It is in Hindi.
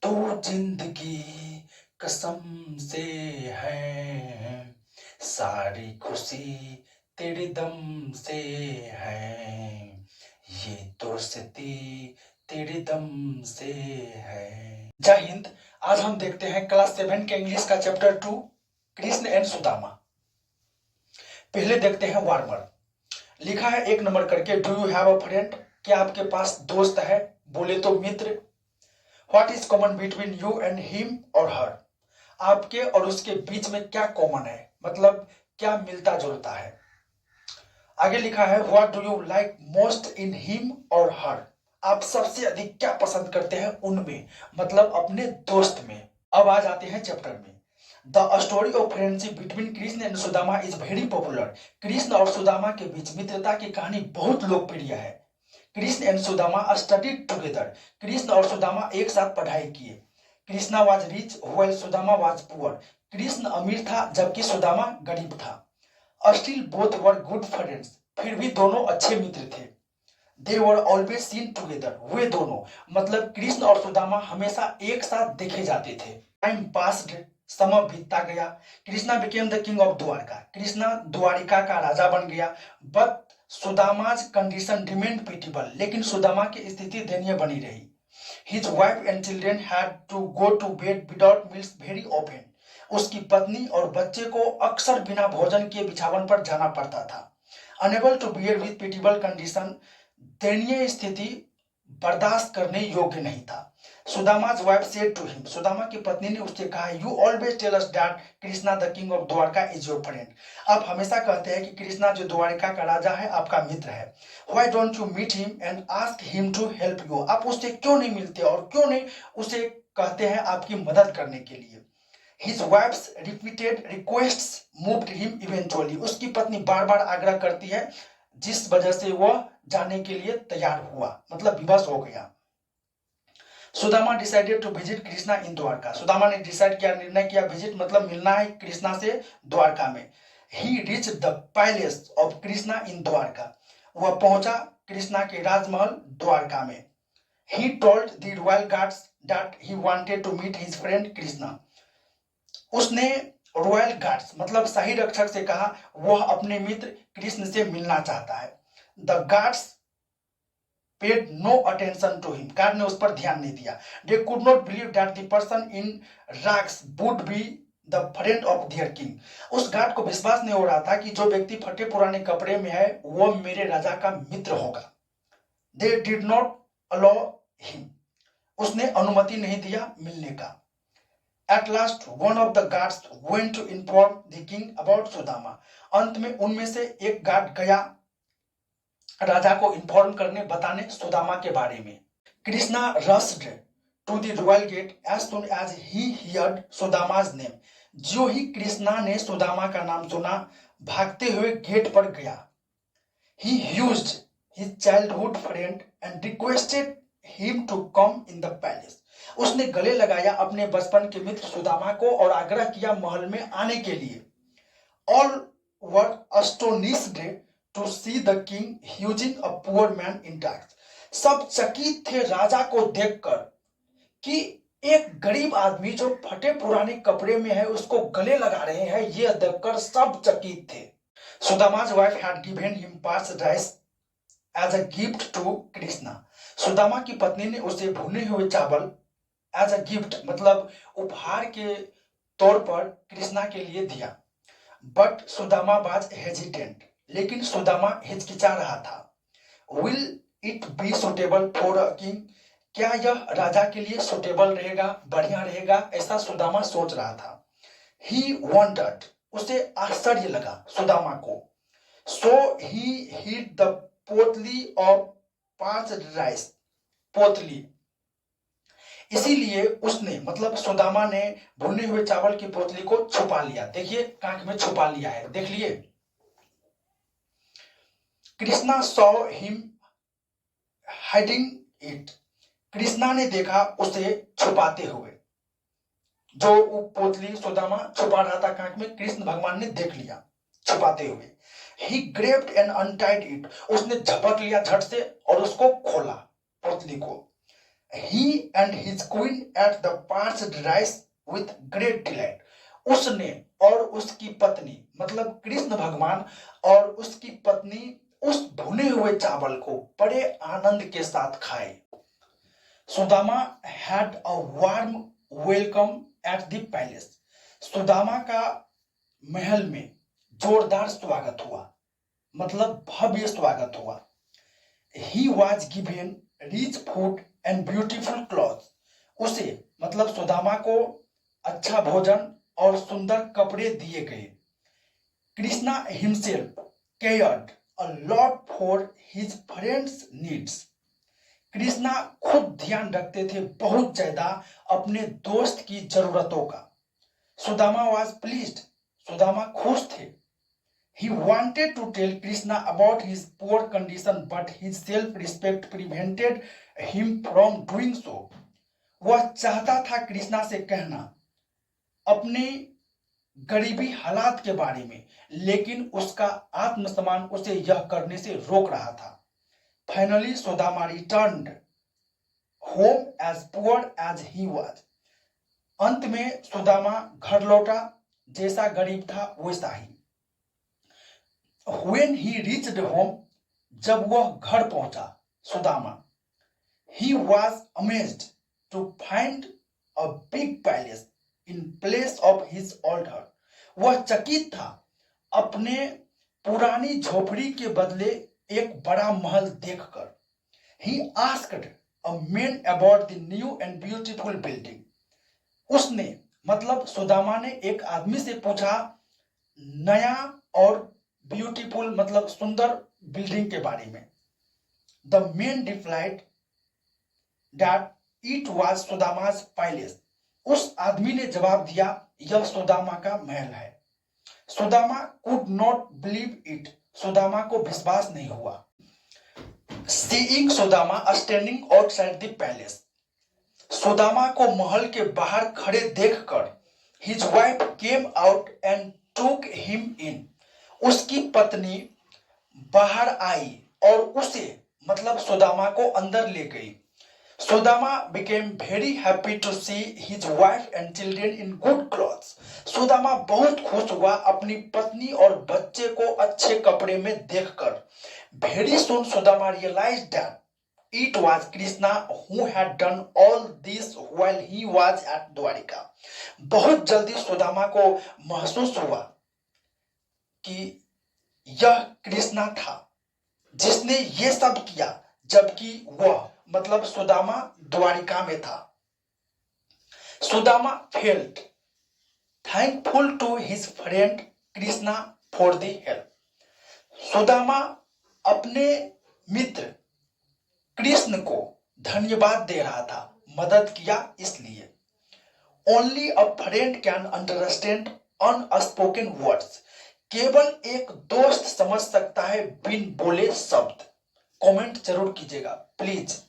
तो जिंदगी कसम से है, सारी खुशी तेरे दम से है, ये दोस्ती तेरे दम से है। जय हिंद। आज हम देखते हैं क्लास 7 के इंग्लिश का चैप्टर 2, कृष्ण एंड सुदामा। पहले देखते हैं वार्मर। लिखा है 1 नंबर करके, do you have a friend? क्या आपके पास दोस्त है? बोले तो मित्र। What is common between you and him और हर? आपके और उसके बीच में क्या कॉमन है, मतलब क्या मिलता जुलता है। आगे लिखा है what do you like most in him और हर? आप सबसे अधिक क्या पसंद करते हैं उनमें, मतलब अपने दोस्त में। अब आ जाते हैं चैप्टर में। The story of friendship between Krishna and Sudama is very popular. Krishna और सुदामा के बीच मित्रता की कहानी बहुत लोकप्रिय है। Krishna and Sudama studied together. Krishna और सुदामा एक साथ पढ़ाई किए। Krishna was rich while Sudama was poor. Krishna अमीर था जबकि सुदामा गरीब था। Still both were good friends. फिर भी दोनों अच्छे मित्र थे। दे वर ऑलवेज सीन टुगेदर। वे दोनों मतलब कृष्ण और सुदामा हमेशा एक साथ देखे जाते थे। Time passed. समय बीतता गया। Krishna became the king of Dwarka. Krishna Dwarika का राजा बन गया। But Sudama's condition remained pitiable. लेकिन सुदामा की स्थिति दयनीय बनी रही। His wife and children had to go to bed without meals very often. उसकी पत्नी और बच्चे को अक्सर बिना भोजन के बिछावन पर जाना पड़ता था। Unable to bear with pitiable condition, दयनीय स्थिति बर्दाश्त करने योग्य नहीं था। सुदामा's wife said to him, Sudama की पत्नी ने उससे कहा, You always tell us that Krishna the king of Dwarka is your friend. आप हमेशा कहते हैं कि कृष्णा जो द्वारिका का राजा है आपका मित्र है। Why don't you meet him and ask him to help you? आप उससे क्यों नहीं मिलते और क्यों नहीं उसे कहते हैं आपकी मदद करने के लिए। His wife's repeated requests moved him eventually. उसकी पत्नी बार बार आग्रह करती है जिस वजह से वह जाने के लिए तैयार हुआ, मतलब विवश हो गया। Sudama decided to visit Krishna in Dwarka. Sudama ने डिसाइड किया, निर्णय किया, विजिट मतलब मिलना है कृष्णा से द्वारका में। He reached the palace of Krishna in Dwarka. वह पहुंचा कृष्णा के राजमहल द्वारका में। He told the royal guards that he wanted to meet his friend Krishna. उसने रॉयल गार्ड्स मतलब शाही रक्षक से कहा वह अपने मित्र कृष्ण से मिलना चाहता है। The guards paid no attention to him. Guard ने उस पर ध्यान नहीं दिया। They could not believe that the person in rags would be the friend of their king. उस गार्ड को विश्वास नहीं हो रहा था कि जो व्यक्ति फटे पुराने कपड़े में है वो मेरे राजा का मित्र होगा। They did not allow him. उसने अनुमति नहीं दिया मिलने का। At last one of the guards went to inform the king about Sudama. अंत में उनमें से एक गार्ड गया राजा को इन्फॉर्म करने बताने सुदामा के बारे में। Krishna rushed to the royal gate as soon as he heard Sudama's name. जो ही कृष्णा ने सुदामा का नाम सुना भागते हुए गेट पर गया। He used his childhood friend and requested him to come in the palace. उसने गले लगाया अपने बचपन के मित्र सुदामा को और आग्रह किया महल में आने के लिए। All were astonished to see the king using a poor man in tax. सब चकित थे राजा को देखकर कि एक गरीब आदमी जो फटे पुराने कपड़े में है उसको गले लगा रहे हैं, यह देखकर सब चकित थे। सुदामा's wife had given him parched rice as a gift to Krishna. Sudama की पत्नी ने उसे भुने हुए चावल एज अ गिफ्ट मतलब उपहार के तौर पर कृष्णा के लिए दिया। But Sudama was hesitant. लेकिन सुदामा हिचकिचा रहा था। Will it be suitable for a king? क्या यह राजा के लिए सुटेबल रहेगा, बढ़िया रहेगा, ऐसा सुदामा सोच रहा था। ही वंडर्ड, उसे आश्चर्य लगा सुदामा को। सो ही हीड द पोटली ऑफ 5 राइस। पोतली, इसीलिए उसने मतलब सुदामा ने भुने हुए चावल की पोतली को छुपा लिया। देखिए कांख में छुपा लिया है, देख लिए। Krishna saw him hiding it. Krishna ने देखा उसे छुपाते हुए। जो वो पोतली सुदामा छुपा रहा था कांख में, कृष्ण भगवान ने देख लिया छुपाते हुए। ही ग्रेप्ड एंड अनटाइड इट। उसने झपट लिया झट से और उसको खोला पोतली को। He and his queen ate the parched rice with great delight. उसने और उसकी पत्नी मतलब कृष्ण भगवान और उसकी पत्नी उस भुने हुए चावल को बड़े आनंद के साथ खाए. Sudama had a warm welcome at the palace. Sudama का महल में जोरदार स्वागत हुआ मतलब भव्य स्वागत हुआ. He was given rich food and beautiful clothes. उसे मतलब सुदामा को अच्छा भोजन और सुंदर कपड़े दिए गए. Krishna himself cared a lot for his friends' needs. Krishna खुद ध्यान रखते थे बहुत ज्यादा अपने दोस्त की जरूरतों का. Sudama was pleased. सुदामा खुश थे. He wanted to tell Krishna about his poor condition, but his self-respect prevented him from doing so. वह चाहता था कृष्णा से कहना अपनी गरीबी हालात के बारे में, लेकिन उसका आत्मसम्मान उसे यह करने से रोक रहा था. Finally, Sudama returned home as poor as he was. अंत में सुदामा घर लौटा जैसा गरीब था वैसा ही. When he reached home, जब वह घर पहुंचा Sudama, he was amazed to find a big palace in place of his old hut. वह चकित था अपने पुरानी झोपड़ी के बदले एक बड़ा महल देखकर. He asked a man about the new and beautiful building. उसने मतलब सुदामा ने एक आदमी से पूछा नया और ब्यूटीफुल मतलब सुंदर बिल्डिंग के बारे में. The man replied that it was Sudama's palace. उस आदमी ने जवाब दिया यह सुदामा का महल है. Sudama could not believe it. Sudama को विश्वास नहीं हुआ. Seeing Sudama standing outside the palace. Sudama को महल के बाहर खड़े देखकर his wife came out and took him in. उसकी पत्नी बाहर आई और उसे मतलब सुदामा को अंदर ले गई. Sudama became very happy to see his wife and children in good clothes. Sudama बहुत खुश हुआ अपनी पत्नी और बच्चे को अच्छे कपड़े में देखकर. Very soon Sudama realized that it was Krishna who had done all this while he was at Dwarika. बहुत जल्दी सुदामा को महसूस हुआ कि यह कृष्णा था जिसने ये सब किया जबकि वह मतलब सुदामा द्वारिका में था. Sudama felt thankful to his friend Krishna for the help. Sudama अपने मित्र कृष्ण को धन्यवाद दे रहा था मदद किया इसलिए. Only a friend can understand unspoken words. केवल एक दोस्त समझ सकता है बिन बोले शब्द. कमेंट जरूर कीजिएगा प्लीज.